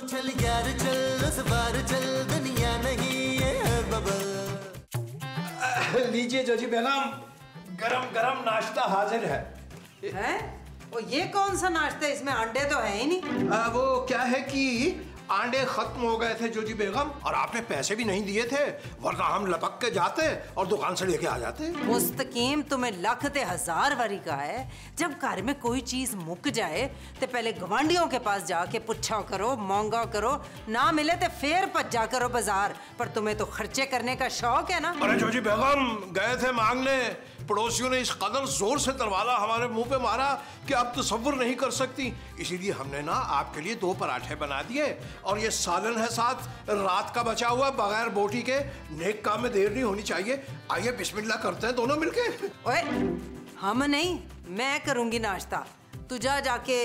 चल यार चल, उस बार चल, दुनिया नहीं ये है बबल। लीजिए जोजी बेगम, गरम गरम नाश्ता हाजिर है। हैं? वो ये कौन सा नाश्ता है? इसमें अंडे तो है ही नहीं। वो क्या है कि अंडे खत्म हो गए थे जोजी बेगम, और आपने पैसे भी नहीं दिए थे, वरना हम लपक के जाते और दुकान से लेके आ जाते। मुस्तकीम तुम्हें लख ते हजार बारी का है, जब घर में कोई चीज मुक जाए तो पहले गवांडियों के पास जाके पुछा करो, मांगा करो, ना मिले तो फिर भज्जा करो बाजार। पर तुम्हें तो खर्चे करने का शौक है ना। अरे जोजी बेगम, गए थे मांगने, पड़ोसियों ने इस कदर जोर से दरवाजा हमारे मुंह पे मारा कि आप तसव्वुर नहीं कर सकती। इसीलिए हमने ना आपके लिए 2 पराठे बना दिए, और ये सालन है साथ रात का बचा हुआ, बगैर बोटी के। नेक काम में देर नहीं होनी चाहिए। आइए बिस्मिल्लाह करते हैं दोनों मिलके। ओए, हम नहीं, मैं करूंगी नाश्ता। तू जाके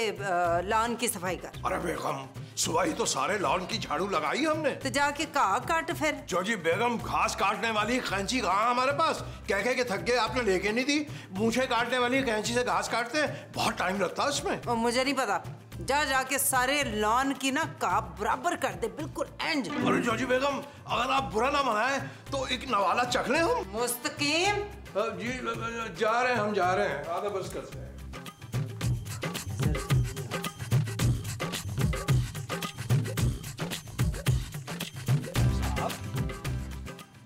लॉन की सफाई कर। अरे बेगम, सुबह ही तो सारे लॉन की झाड़ू लगाई हमने। तो जाके घाह काट फिर। जोजी बेगम, घास काटने वाली कैंची कहाँ हमारे पास? कह के थक गए, आपने लेके नहीं दी। मूछें काटने वाली कैंची से घास काटते हैं, बहुत टाइम लगता है उसमें। और मुझे नहीं पता, जाके सारे लॉन की ना घाह बराबर कर दे, बिल्कुल एंड। अरे जोजी बेगम, अगर आप बुरा ना मनाए तो एक नवाला चख लें हम। मुस्तकीम जी जा रहे हैं, हम जा रहे हैं, आधा बस कर से।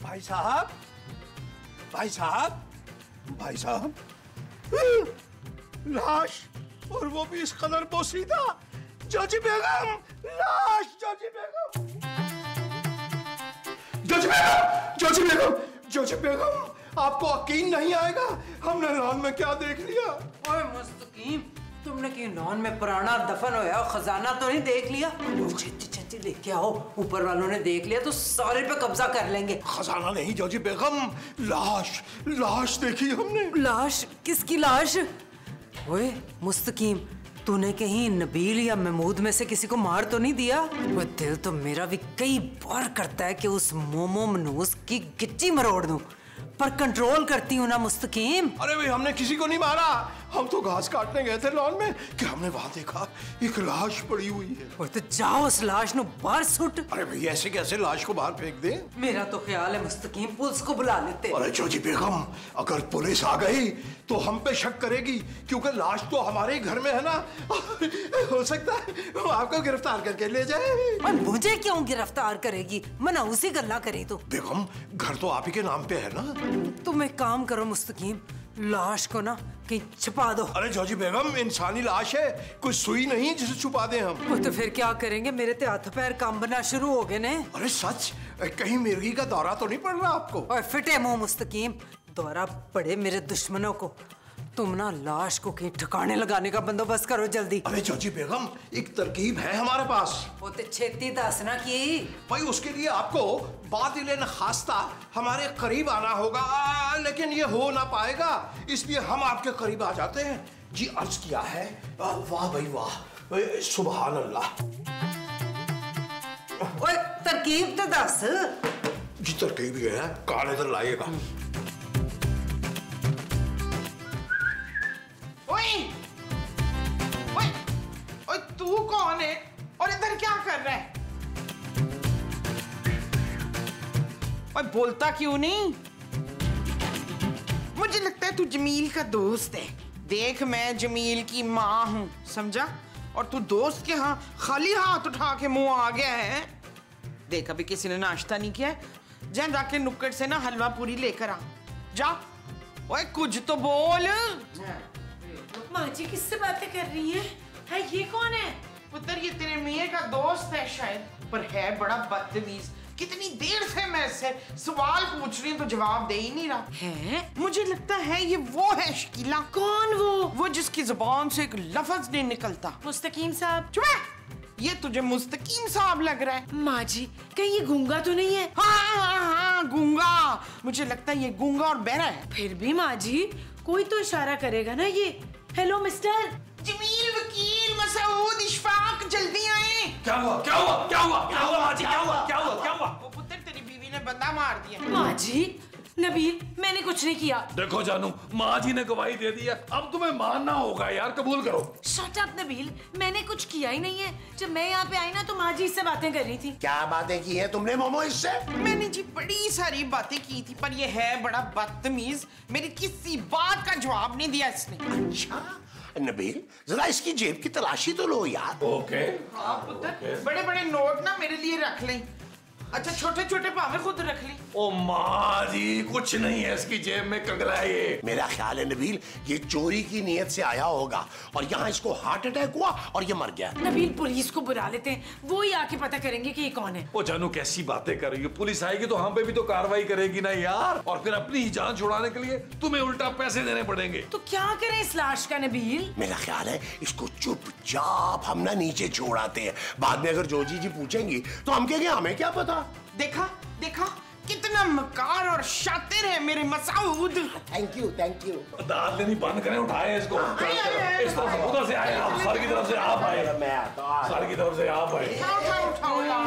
भाई साहब, भाई साहब, भाई साहब, लाश, और वो भी इस कदर पोसीदा। जोजी बेगम, लाश, जोजी बेगम, जोजी बेगम, जोजी बेगम, जोजी बेगम, आपको यकीन नहीं आएगा हमने लॉन में क्या देख लिया। ओए मुस्तकीम, तुमने कहीं लॉन में पुराना दफन होया खजाना तो नहीं देख लिया? छेती लेके आओ, ऊपर वालों ने देख लिया तो सारे पे कब्जा कर लेंगे। खजाना नहीं जोजी बेगम, लाश, लाश देखी हमने। लाश? किसकी लाश? ओए मुस्तकीम, तूने कहीं नबील या महमूद में से किसी को मार तो नहीं दिया? वो दिल तो मेरा भी कई बार करता है कि उस मोमो मनूस की गिच्ची मरोड़ दूं, पर कंट्रोल करती हूँ ना मुस्तकीम। अरे भाई, हमने किसी को नहीं मारा, हम तो घास काटने गए थे लॉन में कि हमने वहां देखा एक लाश पड़ी हुई है। ओए तो जाओ उस लाश नु बाहर सुट। अरे भाई, ऐसे कैसे लाश को बाहर फेंक दे? मेरा तो ख्याल है मुस्तकीम पुलिस को बुला लेते। अरे जोजी बेगम, अगर पुलिस आ गई तो हम पे शक करेगी, क्योंकि लाश तो हमारे ही घर में है ना। हो सकता है वो आपको गिरफ्तार करके ले जाए। और मुझे क्यों गिरफ्तार करेगी? मना उसी गल्ला करे तो। बेगम, घर तो आप ही के नाम पे है ना। तुम एक काम करो मुस्तकीम, लाश को ना कहीं छुपा दो। अरे जोजी बेगम, इंसानी लाश है, कोई सुई नहीं जिसे छुपा दें हम। वो तो फिर क्या करेंगे? मेरे तो हाथ पैर कांपना शुरू हो गए ने। अरे सच, कहीं मिर्गी का दौरा तो नहीं पड़ रहा आपको? और फिटे मुंह मुस्तकीम, दौरा पड़े मेरे दुश्मनों को। तुम ना लाश को कहीं ठिकाने लगाने का बंदोबस्त करो जल्दी। अरे जोजी बेगम, एक तरकीब है हमारे पास। वो तो छेती दसना की। भाई, उसके लिए आपको बातिल खास्ता हमारे करीब आना होगा, लेकिन ये हो ना पाएगा, इसलिए हम आपके करीब आ जाते हैं। जी अर्ज किया है। वाह भाई वाह, सुभान अल्लाह। ओए तरकीब तो दस। जी तरकीब ये है, कान इधर लाइएगा। ओए तू कौन है और इधर क्या कर रहा है? ओए बोलता क्यों नहीं? मुझे लगता है तू जमील का दोस्त है। देख, मैं जमील की माँ हूँ, समझा? और तू दोस्त के यहाँ खाली हाथ उठा के मुंह आ गया है। देख, अभी किसी ने नाश्ता नहीं किया है, जा जाके नुक्कड़ से ना हलवा पूरी लेकर आ जा। ओए कुछ तो बोल। माँ जी किससे बातें कर रही हैं? है ये कौन है? पुत्र, ये तेरे मियाँ का दोस्त है शायद, पर है बड़ा बदतमीज। कितनी देर से मैं इससे सवाल पूछ रही हूँ तो जवाब दे ही नहीं रहा है। मुझे लगता है ये वो है शकीला। कौन वो जिसकी जुबान से एक लफ्ज नहीं निकलता। मुस्तकीम साहब। चुप है, ये तुझे मुस्तकीम साहब लग रहा है। माँ जी कहीं ये गूंगा तो नहीं है? हाँ, गूंगा। मुझे लगता है ये गूंगा और बहरा है। फिर भी माँ जी कोई तो इशारा करेगा ना। ये हेलो मिस्टर जमील, वकील, मसूद, इशफाक, जल्दी आए। क्या हुआ, क्या हुआ, क्या हुआ, क्या हुआ माँ जी, क्या हुआ, क्या हुआ, क्या हुआ? वो पुत्र, तेरी बीवी ने बंदा मार दिया। माँ जी नबील, मैंने कुछ नहीं किया। देखो जानू, माँ जी ने गवाही दे दी है, अब तुम्हें मानना होगा यार, कबूल करो। शट अप नबील, मैंने कुछ किया ही नहीं है। जब मैं यहाँ पे आई ना तो माँ जी इससे बातें कर रही थी। क्या बातें की है तुमने मोमो इससे? मैंने जी बड़ी सारी बातें की थी, पर ये है बड़ा बदतमीज, मेरी किसी बात का जवाब नहीं दिया इसने। अच्छा नबील, जरा इसकी जेब की तलाशी तो लो यार। ओके। आप पुत्र बड़े बड़े नोट ना मेरे लिए रख लें। अच्छा छोटे छोटे भावे खुद रख ली। ओ माँ जी, कुछ नहीं है इसकी जेब में, कंगला है ये। मेरा ख्याल है नबील ये चोरी की नीयत से आया होगा और यहाँ इसको हार्ट अटैक हुआ और ये मर गया। नबील, पुलिस को बुला लेते हैं, वो ही आके पता करेंगे कि ये कौन है। ओ जानू, कैसी बातें कर रही हो? पुलिस आएगी तो हम पे भी तो कार्रवाई करेगी ना यार, और फिर अपनी ही जान छुड़ाने के लिए तुम्हें उल्टा पैसे देने पड़ेंगे। तो क्या करें इस लाश का नबील? मेरा ख्याल है इसको चुपचाप हम ना नीचे छोड़ आते हैं, बाद में अगर जोजी जी पूछेंगी तो हम कहेंगे हमें क्या पता। देखा देखा कितना मकार और शातिर है मेरे Masood. Thank you thank you. दाद लेनी बंद करें, उठाए इसको। इस तरफ से, उधर से आए आप, सर की तरफ से आप आए। मैं आता हूं। सर की तरफ से आप आए। उठाओ उठाओ उठाओ।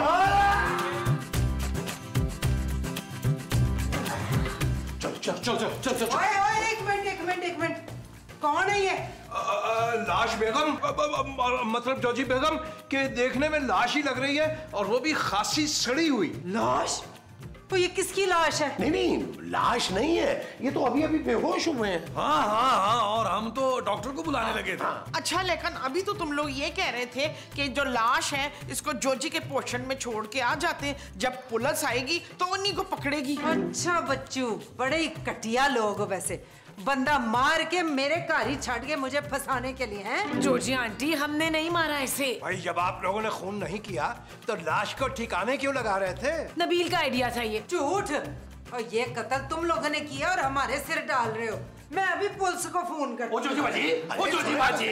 चल। ओए ओए, एक मिनट, कौन है ये? लाश बेगम, मतलब जोजी बेगम के देखने में लाश ही लग रही है, और वो भी खासी सड़ी हुई। लाश? तो ये किसकी लाश है? नहीं लाश नहीं है, ये तो अभी अभी बेहोश हुए हैं। हाँ, और हम तो डॉक्टर को बुलाने लगे थे। अच्छा लेकिन अभी तो तुम लोग ये कह रहे थे कि जो लाश है इसको जोजी के पोर्शन में छोड़ के आ जाते हैं, जब पुलिस आएगी तो उन्हीं को पकड़ेगी। अच्छा बच्चू, बड़े ही घटिया लोग हो वैसे। बंदा मार के मेरे घर ही छाड़ के मुझे फंसाने के लिए हैं? जोजी आंटी, हमने नहीं मारा इसे। भाई जब आप लोगों ने खून नहीं किया तो लाश को ठिकाने क्यों लगा रहे थे? नबील का आइडिया था ये। झूठ। और ये कत्ल तुम लोगों ने किया और हमारे सिर डाल रहे हो। मैं अभी पुलिस को फोन कर। ओ जोजी बाजी।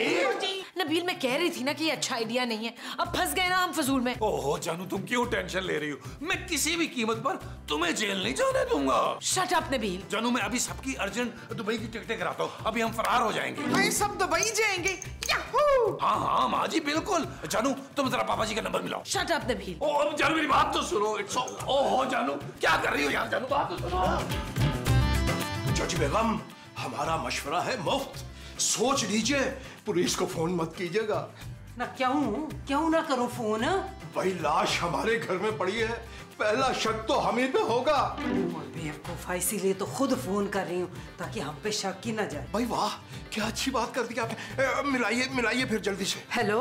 नबील, मैं कह रही थी ना कि ये अच्छा आइडिया नहीं है। अब फंस गए ना हम फजूल में। ओहो जानू, तुम क्यों टेंशन ले रही हो? मैं किसी भी कीमत पर तुम्हें जेल नहीं जाने दूंगा। Shut up Nabeel. जानू, मैं अभी सबकी अर्जेंट दुबई की टिकटें कराता हूँ, अभी हम फरार हो जाएंगे। भाई सब दुबई जाएंगे। याहू! हाँ माँ जी बिल्कुल। जानू, तुम जरा पापा जी का नंबर मिलाओ। Shut up Nabeel. ओ अब जानू, मेरी बात तो सुनो। ओहो जानू, क्या कर रही हो यार? जानू, बात तो सुनो। जोजी बेगम, हमारा मशवरा है मुफ्त, सोच लीजिए, पुलिस को फोन मत कीजिएगा। ना क्यों ना करूं फोन? भाई लाश हमारे घर में पड़ी है, पहला शक तो हम ही पे होगा। बेवकूफा, इसीलिए तो खुद फोन कर रही हूँ ताकि हम पे शक ही ना जाए। भाई वाह, क्या अच्छी बात कर दी आपने। मिलाइए फिर जल्दी से। हेलो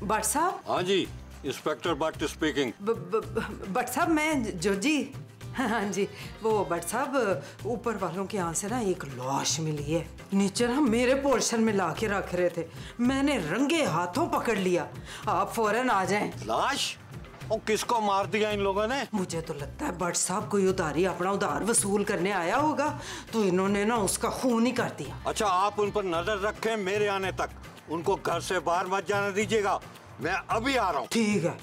भट्ट साहब। हाँ जी, इंस्पेक्टर भट्ट स्पीकिंग। भट्ट साहब, मैं जोजी। हाँ जी, वो भट्ट साहब, ऊपर वालों के यहाँ से ना एक लाश मिली है, नीचे ना मेरे पोर्शन में ला के रख रहे थे, मैंने रंगे हाथों पकड़ लिया। आप फौरन आ जाएं। लाश? और किसको मार दिया इन लोगों ने? मुझे तो लगता है भट्ट साहब कोई उधारी, अपना उधार वसूल करने आया होगा, तो इन्होंने ना उसका खून ही कर दिया। अच्छा, आप उन पर नजर रखें मेरे आने तक, उनको घर से बाहर मत जाने दीजिएगा। मैं अभी आ रहा हूँ। ठीक है,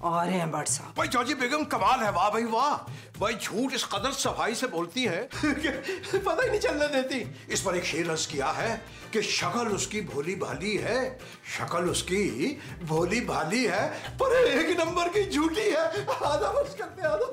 आ रहे हैं भट्ट साहब। भाई जोजी बेगम कमाल है, वाह भाई वाह। भाई झूठ इस कदर सफाई से बोलती है कि पता ही नहीं चलने देती। इस पर एक शेर अर्ज किया है कि शक्ल उसकी भोली भाली है, शक्ल उसकी भोली भाली है, पर एक नंबर की झूठी है। आधा वर्ष करते आधा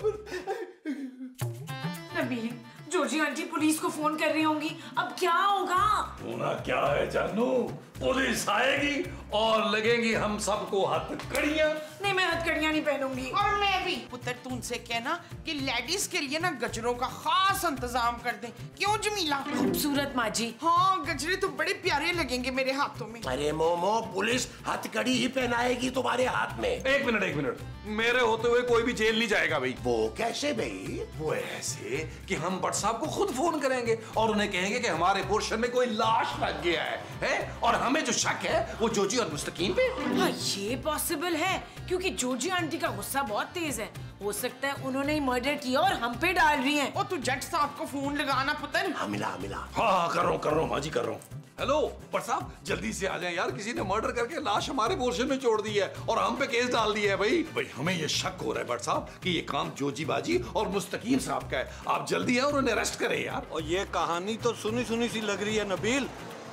नबील, जोजी आंटी पुलिस को फोन कर रही होंगी, अब क्या होगा? होना क्या है जानू, पुलिस आएगी और लगेंगी हम सबको हथकड़ियां। नहीं, मैं हथकड़ियां नहीं पहनूंगी। और मैं भी। पुत्र तू उनसे कहना कि लेडीज के लिए ना गजरों का खास इंतजाम कर दें। क्यों जमीला? खूबसूरत माँ जी। हाँ, गजरे तो बड़े प्यारे लगेंगे मेरे हाथों में। अरे मोमो, पुलिस हथकड़ी ही पहनाएगी तुम्हारे हाथ में। एक मिनट, मेरे होते हुए कोई भी जेल नहीं जाएगा भाई। वो कैसे भाई? वो ऐसे कि हम भट्ट साहब को खुद फोन करेंगे और उन्हें कहेंगे कि हमारे पोर्शन में कोई लाश लग गया है? और हमें जो शक है वो जोजी और मुस्तकीम पे। हाँ, ये पॉसिबल है, क्योंकि जोजी आंटी का गुस्सा बहुत तेज है। हो सकता है उन्होंने ही मर्डर किया और हम पे डाल रही हैं। और तू जट साहब को फोन लगाना पुत्र। हाँ मिला। हाँ कर रहा हूँ माँ जी, कर रहा हूँ। हेलो भट्ट साहब, जल्दी से आ जाएं यार, किसी ने मर्डर करके लाश हमारे पोर्शन में छोड़ दी है और हम पे केस डाल दिया है। भाई हमें ये शक हो रहा है भट्ट साहब कि ये काम जोजी बाजी और मुस्तकीम साहब का है। आप जल्दी आए और उन्हें अरेस्ट करें यार। और ये कहानी तो सुनी सुनी सी लग रही है नबील,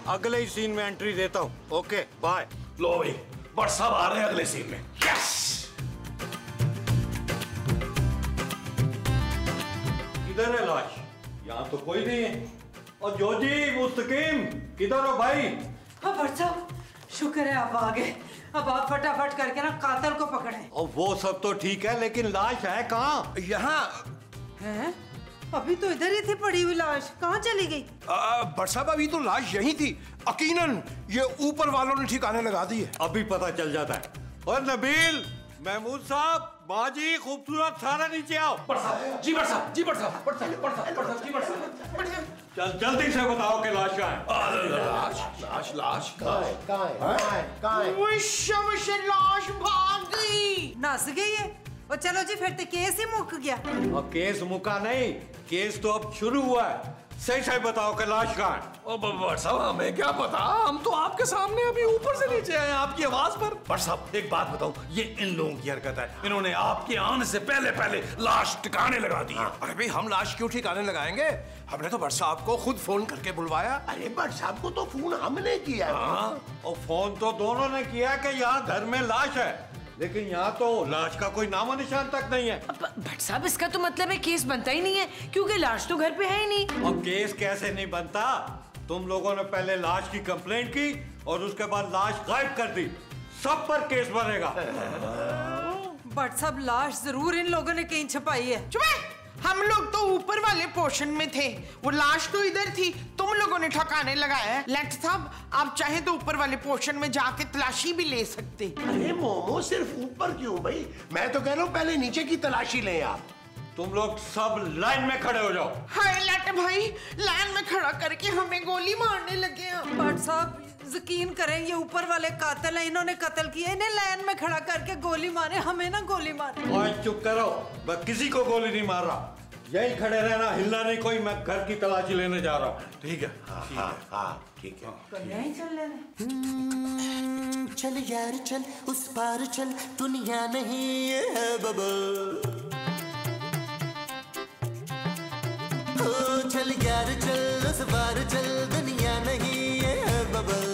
अगले ही सीन में एंट्री देता हूँ। Okay bye. लो भाई, भट्ट साहब आ रहे हैं अगले सीन में। यस, किधर है लाश? यहाँ तो कोई नहीं है। और जोजी, मुस्तकीम, किधर हो भाई? हाँ भट्ट साहब, शुक्र है आप आ गए। अब आप फटाफट करके ना कातिल को पकड़ें। और वो सब तो ठीक है, लेकिन लाश है कहाँ? यहाँ हैं? अभी तो इधर ही थी पड़ी हुई लाश, कहाँ चली गई? भट्ट साहब अभी तो लाश यही थी। यकीनन ये ऊपर वालों ने ठिकाने लगा दी है। अभी पता चल जाता है। और नबील, महमूद साहब, माजी, खूबसूरत, सारा नीचे आओ। जी बड़ साहब, जी बड़ साहब, बड़ साहब, बड़ साहब, बड़ साहब, जी बड़ साहब। चल जल्दी से बताओ कि लाश कहाँ है? लाश लाश लाश कहाँ है? लाश भाग गई। नास गई है। और चलो जी, फिर तो केस ही मुक गया। और केस मुका नहीं, केस तो अब शुरू हुआ है। सही सही बताओ कि लाश कहाँ है? ओ बड़ साहब, हमें क्या पता, हम तो आपके सामने अभी ऊपर से नीचे आए आपकी आवाज पर। बड़ साहब एक बात बताऊं, ये इन लोगों की हरकत है। इन्होंने आपके आने से पहले पहले लाश ठिकाने लगा दी है। अरे भाई हम लाश क्यों ठिकाने लगाएंगे? हमने तो भट्ट साहब को खुद फोन करके बुलवाया। अरे भट्ट साहब को तो फोन हमने किया है। और फोन तो दोनों ने किया कि यहाँ घर में लाश है, लेकिन यहाँ तो लाश का कोई नामो निशान तक नहीं है। भट्ट साहब इसका तो मतलब है केस बनता ही नहीं है, क्योंकि लाश तो घर पे है ही नहीं। और केस कैसे नहीं बनता? तुम लोगों ने पहले लाश की कंप्लेंट की और उसके बाद लाश गायब कर दी। सब पर केस बनेगा। भट्ट साहब, लाश जरूर इन लोगों ने कहीं छुपाई है। चुप है। हम लोग तो ऊपर वाले पोर्शन में थे, वो लाश तो इधर थी, तुम लोगों ने ठिकाने लगाया है। लेट साहब, आप चाहे तो ऊपर वाले पोर्शन में जाके तलाशी भी ले सकते। अरे मोमो, सिर्फ ऊपर क्यों भाई? मैं तो कह रहा हूँ पहले नीचे की तलाशी लें आप। तुम लोग सब लाइन में खड़े हो जाओ। हाय लट भाई, लाइन में खड़ा करके हमें गोली मारने लगे हैं। भट्ट साहब, यकीन करें, ये ऊपर वाले कातिल हैं, इन्होंने कत्ल किया। इन्हें लाइन में खड़ा करके गोली मारे, हमें ना गोली मारे। और चुप करो, मैं किसी को गोली नहीं मार रहा। यही खड़े रहना, हिलना नहीं कोई। मैं घर की तलाशी लेने जा रहा हूँ। ठीक है। हाँ ठीक है। यहीं चल लेने। चल यार चल, उस पार चल, दुनिया नहीं है बबल। चल यार चल, उस पार चल, दुनिया नहीं है बबल।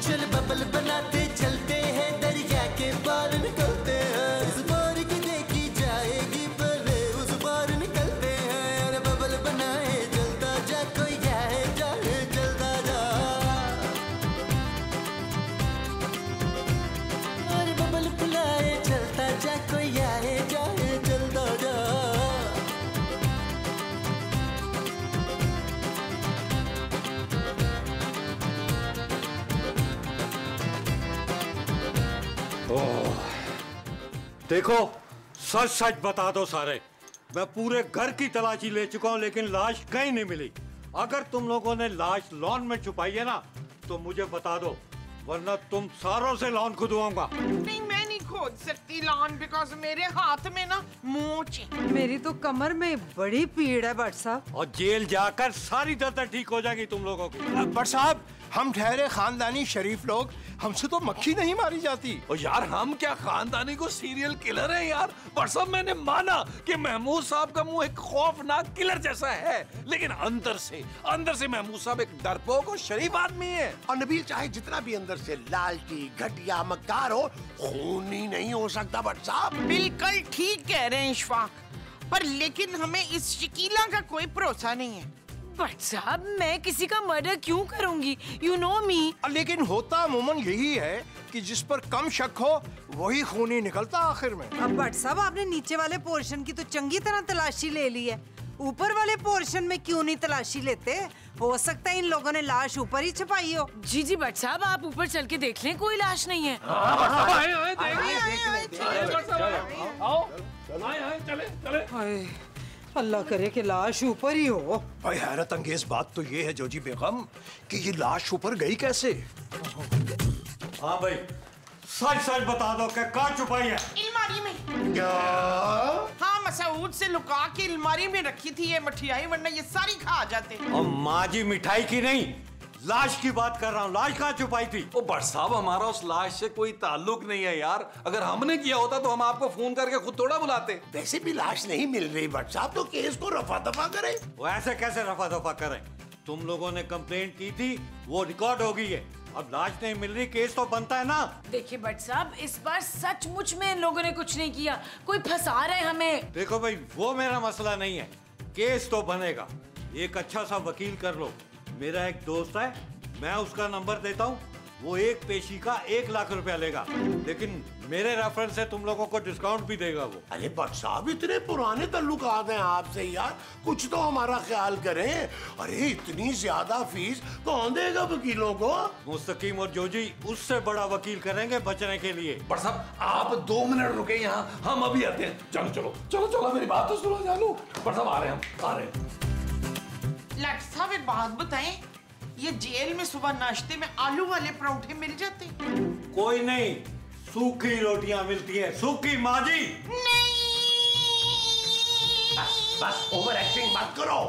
चल बबल बनाते चलते हैं, दरिया के पार निकलते हैं। इस पार की देखी जाएगी, पहले उस पार निकलते हैं। अरे बबल बनाए चलता जा, कोई आए जाए चलता जा। अरे बबल बुलाए चलता जा, कोई आए जाए चलता जा। देखो, सच सच बता दो सारे। मैं पूरे घर की तलाशी ले चुका हूँ, लेकिन लाश कहीं नहीं मिली। अगर तुम लोगों ने लाश लॉन में छुपाई है ना, तो मुझे बता दो, वरना तुम सारों से लॉन खुदवाऊंगा। नहीं, मैं नहीं खोद सकती लॉन, बिकॉज मेरे हाथ में ना मोच है। मेरी तो कमर में बड़ी पीड़ है भट्ट साहब। और जेल जाकर सारी दर्द ठीक हो जाएगी तुम लोगों की। भट्ट साहब, हम ठहरे खानदानी शरीफ लोग, हमसे तो मक्खी नहीं मारी जाती। और यार हम क्या खानदानी को सीरियल किलर हैं यार? बट सब मैंने माना कि महमूद साहब का मुंह एक खौफनाक किलर जैसा है, लेकिन अंदर से महमूद साहब एक डरपोक और शरीफ आदमी है। और नबील चाहे जितना भी अंदर से लालची, घटिया, मक्कार हो, खूनी नहीं हो सकता भट्ट साहब। बिल्कुल ठीक कह रहे हैं इशफाक, पर लेकिन हमें इस शकीला का कोई भरोसा नहीं है। भट्ट साहब, मैं किसी का मर्डर क्यों करूंगी? यू नो मी। लेकिन होता अमूमन यही है कि जिस पर कम शक हो वही खूनी निकलता आखिर में। अब भट्ट साहब, आपने नीचे वाले पोर्शन की तो चंगी तरह तलाशी ले ली है, ऊपर वाले पोर्शन में क्यों नहीं तलाशी लेते? हो सकता है इन लोगों ने लाश ऊपर ही छुपाई हो। जी जी भट्ट साहब, आप ऊपर चल के देख लें, कोई लाश नहीं है। हाय, अल्लाह करे कि लाश ऊपर ही हो। भाई हैरत अंगेज बात तो ये है जोजी बेगम कि ये लाश ऊपर गई कैसे? हाँ भाई, सच सच बता दो कि कहाँ छुपाई है? अलमारी में। क्या? हाँ, मसूद से लुका के अलमारी में रखी थी ये मठियाई, वरना ये सारी खा जाते। और माँ जी, मिठाई की नहीं, लाश की बात कर रहा हूँ। लाश कहाँ छुपाई थी? ओ भट्ट साहब, हमारा उस लाश से कोई ताल्लुक नहीं है यार। अगर हमने किया होता तो हम आपको फोन करके खुद थोड़ा बुलाते। वैसे भी लाश नहीं मिल रही भट्ट साहब, तो केस को रफा दफा करें। वो ऐसे कैसे रफा दफा करें? तुम लोगों ने कंप्लेंट की थी, वो रिकॉर्ड हो गई है। अब लाश नहीं मिल रही, केस तो बनता है ना। देखिए भट्ट साहब, इस बार सचमुच में इन लोगों ने कुछ नहीं किया, कोई फंसा रहे हमें। देखो भाई, वो मेरा मसला नहीं है, केस तो बनेगा। एक अच्छा सा वकील कर लो। मेरा एक दोस्त है, मैं उसका नंबर देता हूँ, वो एक पेशी का 1 लाख रुपया लेगा, लेकिन मेरे रेफरेंस से तुम लोगों को डिस्काउंट भी देगा वो। अरे भट्ट साहब, इतने पुराने ताल्लुकात हैं आपसे यार, कुछ तो हमारा ख्याल करें। अरे इतनी ज्यादा फीस कौन देगा वकीलों को? मुस्तकीम और जोजी उससे बड़ा वकील करेंगे बचने के लिए। बट साहब, आप 2 मिनट रुके यहाँ, हम अभी आते हैं। चलो चलो चलो चलो, मेरी बात तो सुनो जानू। बट साहब आ रहे हैं, हम आ रहे हैं। लाट साहब एक बात बताएं, ये जेल में सुबह नाश्ते में आलू वाले पराठे मिल जाते? कोई नहीं, सूखी रोटियां मिलती है, सूखी माजी। नहीं, बस ओवर एक्टिंग मत करो।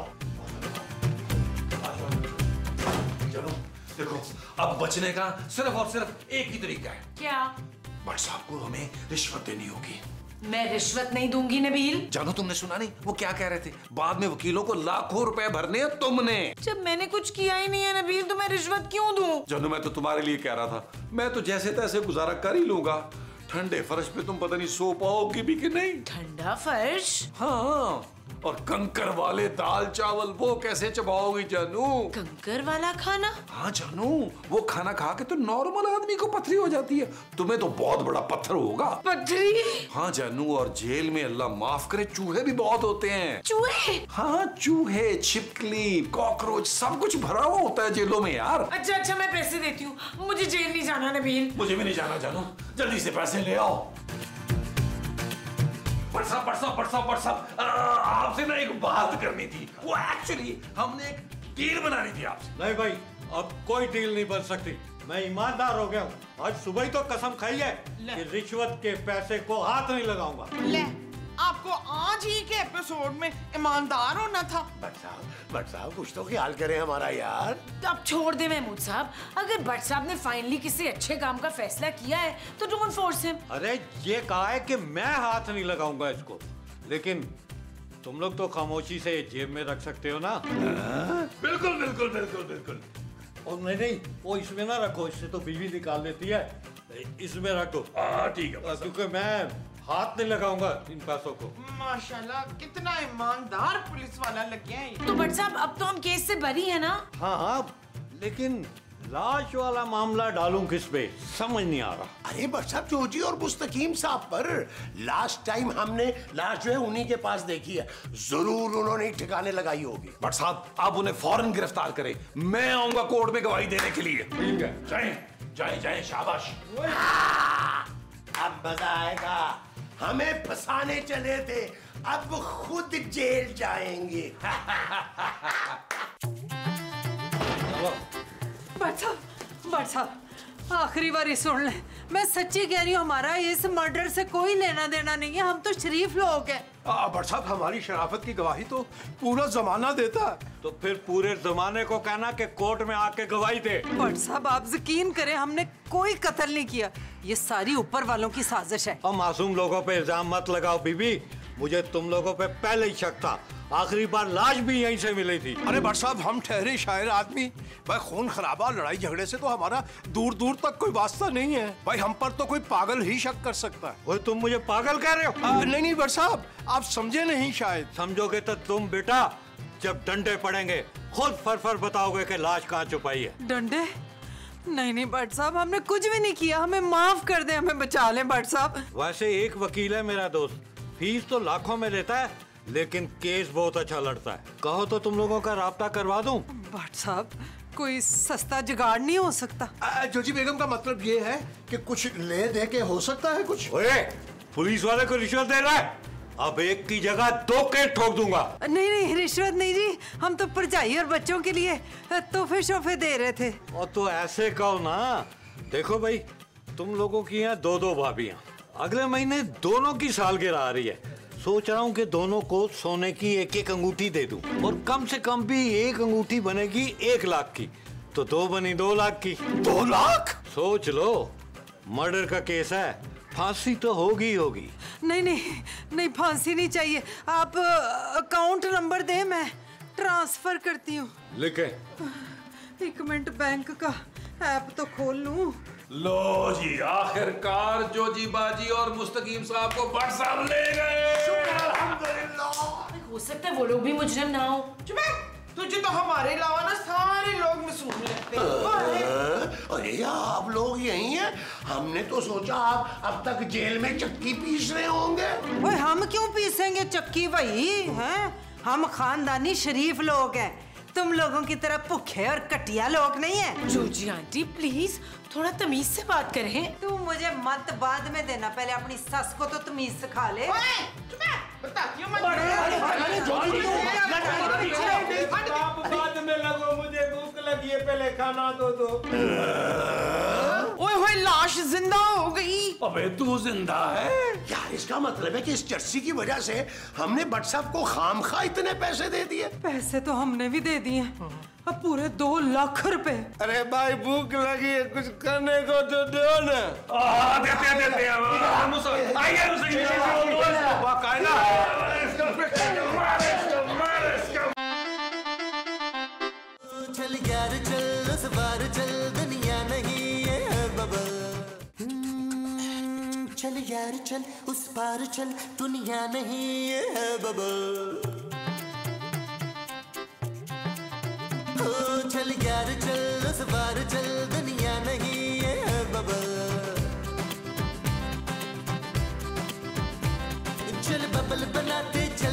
चलो देखो, अब बचने का सिर्फ और सिर्फ एक ही तरीका है। क्या? बट साहब को हमें रिश्वत देनी होगी। मैं रिश्वत नहीं दूंगी नबील। जानू, तुमने सुना नहीं वो क्या कह रहे थे? बाद में वकीलों को लाखों रुपए भरने हैं तुमने। जब मैंने कुछ किया ही नहीं है नबील, तो मैं रिश्वत क्यों दूं? जानू, मैं तो तुम्हारे लिए कह रहा था, मैं तो जैसे तैसे गुजारा कर ही लूंगा। ठंडे फर्श पे तुम पता नहीं सो पाओगी भी कि नहीं। ठंडा फर्श? हाँ, और कंकर वाले दाल चावल वो कैसे चबाओगी जानू? कंकर वाला खाना? हाँ जानू, वो खाना खा के तो नॉर्मल आदमी को पथरी हो जाती है, तुम्हें तो बहुत बड़ा पत्थर होगा। पथरी? हाँ जानू, और जेल में अल्लाह माफ करे चूहे भी बहुत होते हैं। चूहे? हाँ, चूहे, छिपकली, कॉकरोच, सब कुछ भरा हुआ होता है जेलों में यार। अच्छा अच्छा, मैं पैसे देती हूँ, मुझे जेल नहीं जाना नबील। मुझे भी नहीं जाना जानू, जल्दी से पैसे ले आओ। आपसे ना एक बात करनी थी। वो एक्चुअली हमने एक डील बनानी थी आपसे। नहीं भाई, अब कोई डील नहीं बन सकती। मैं ईमानदार हो गया हूँ, आज सुबह ही तो कसम खाई है कि रिश्वत के पैसे को हाथ नहीं लगाऊंगा। ले, आपको आज ही के एपिसोड में ईमानदार होना था। भट्ट साहब कुछ तो ख्याल करें हमारा यार। अब छोड़ दे महमूद साहब, अगर भट्ट साहब ने फाइनली किसी अच्छे काम का फैसला किया है तो डोंट फोर्स हिम। अरे ये कहा है कि मैं हाथ नहीं लगाऊंगा इसको, लेकिन तुम लोग तो खामोशी से जेब में रख सकते हो ना। बिल्कुल बिल्कुल बिल्कुल बिल्कुल। और नहीं, वो इसमें ना रखो, इससे तो बीवी निकाल देती है, इसमें रखो। ठीक है, क्योंकि मैं हाथ नहीं लगाऊंगा इन पैसों को। माशाल्लाह, कितना ईमानदार पुलिस वाला लग गया है। तो भट्ट साहब, अब तो हम केस से बरी है ना? हाँ हाँ, लेकिन लाश वाला मामला डालूं किस पे, समझ नहीं आ रहा। अरे भट्ट साहब, जोजी और मुस्तकीम साहब पर। लास्ट टाइम हमने लाश जो है उन्हीं के पास देखी है, जरूर उन्होंने ठिकाने लगाई होगी। बट साहब, आप उन्हें फौरन गिरफ्तार करें, मैं आऊंगा कोर्ट में गवाही देने के लिए। ठीक है, जाएं जाएं जाएं, शाबाश। अब मजा आएगा। हमें फंसाने चले थे, अब खुद जेल जाएंगे। भट्ट साहब, आखिरी बारी सुन ले, मैं सच्ची कह रही हूँ, हमारा इस मर्डर से कोई लेना देना नहीं है, हम तो शरीफ लोग हैं। भट्ट साहब, हमारी शराफत की गवाही तो पूरा जमाना देता है। तो फिर पूरे जमाने को कहना कि कोर्ट में आके गवाही दे। भट्ट साहब, आप यकीन करें, हमने कोई कत्ल नहीं किया, ये सारी ऊपर वालों की साजिश है। और मासूम लोगों पे इल्जाम मत लगाओ बीबी, मुझे तुम लोगों पे पहले ही शक था। आखिरी बार लाश भी यहीं से मिली थी। अरे भट्ट साहब, हम ठहरे शायर आदमी, भाई खून खराबा लड़ाई झगड़े से तो हमारा दूर दूर तक कोई वास्ता नहीं है। भाई हम पर तो कोई पागल ही शक कर सकता है। वो तुम मुझे पागल कह रहे हो? नहीं भट्ट साहब, आप समझे नहीं शायद। समझोगे तो तुम बेटा, जब डंडे पड़ेंगे खुद फर बताओगे कि लाश कहाँ छुपाई है। डंडे? नहीं भट्ट साहब, हमने कुछ भी नहीं किया, हमें माफ कर दे, हमें बचा लें भट्ट साहब। वैसे एक वकील है मेरा दोस्त, फीस तो लाखों में लेता है, लेकिन केस बहुत अच्छा लड़ता है। कहो तो तुम लोगों का राब्ता करवा दूं। भट्ट साहब, कोई सस्ता जुगाड़ नहीं हो सकता? जोजी बेगम का मतलब ये है कि कुछ ले दे के हो सकता है कुछ। ओए, पुलिस वाले को रिश्वत दे रहा है? अब एक की जगह 2 केस ठोक दूंगा। नहीं, रिश्वत नहीं जी, हम तो परचाई और बच्चों के लिए तोहफे शोफे दे रहे थे। और तो ऐसे कहो ना, देखो भाई, तुम लोगों की यहाँ 2 भाभियां, अगले महीने दोनों की सालगिरह आ रही है। सोच रहा हूँ कि दोनों को सोने की 1-1 अंगूठी दे दूं, और कम से कम भी एक अंगूठी बनेगी 1 लाख की, तो 2 बनी 2 लाख की। 2 लाख? सोच लो, मर्डर का केस है, फांसी तो होगी होगी। नहीं, फांसी नहीं चाहिए। आप अकाउंट नंबर दे, मैं ट्रांसफर करती हूँ। लिखे। 1 मिनट, बैंक का ऐप तो खोल लूं। लो जी, आखिरकार जोजी बाजी और मुस्तकीम साहब को व्हाट्सएप ले गए। हो सकता है वो लोग भी मुजरिम ना हो। तुझे तो हमारे अलावा ना सारे लोग मासूम लगते हैं। अरे आप लोग यही हैं? हमने तो सोचा आप अब तक जेल में चक्की पीस रहे होंगे। ओए हम क्यों पीसेंगे चक्की भाई? हैं? हम खानदानी शरीफ लोग हैं, तुम लोगों की तरह भूखे और कटिया लोग नहीं है। जोजी आंटी प्लीज थोड़ा तमीज से बात करें। तू मुझे मत बाद में देना, पहले अपनी सस को तो तमीज सिखा ले। बताती हूँ मैं। बाद में लगो, मुझे भूख लगी है, पहले खाना दो। ओए होए, लाश जिंदा हो गई। अबे तू जिंदा है? यार इसका मतलब है कि इस चर्सी की वजह से हमने भट्ट साहब को खामखा इतने पैसे दे दिए। पैसे तो हमने भी दे दिए, अब पूरे 2 लाख रुपए। अरे भाई भूख लगी है, कुछ करने को तो दो ना। देते चल यार चल उस बार चल, दुनिया नहीं है बबल। चल यार चल उस पार चल, दुनिया नहीं है बबल। चल यार चल उस बार चल, दुनिया नहीं है बबल। चल बबल बनाते चल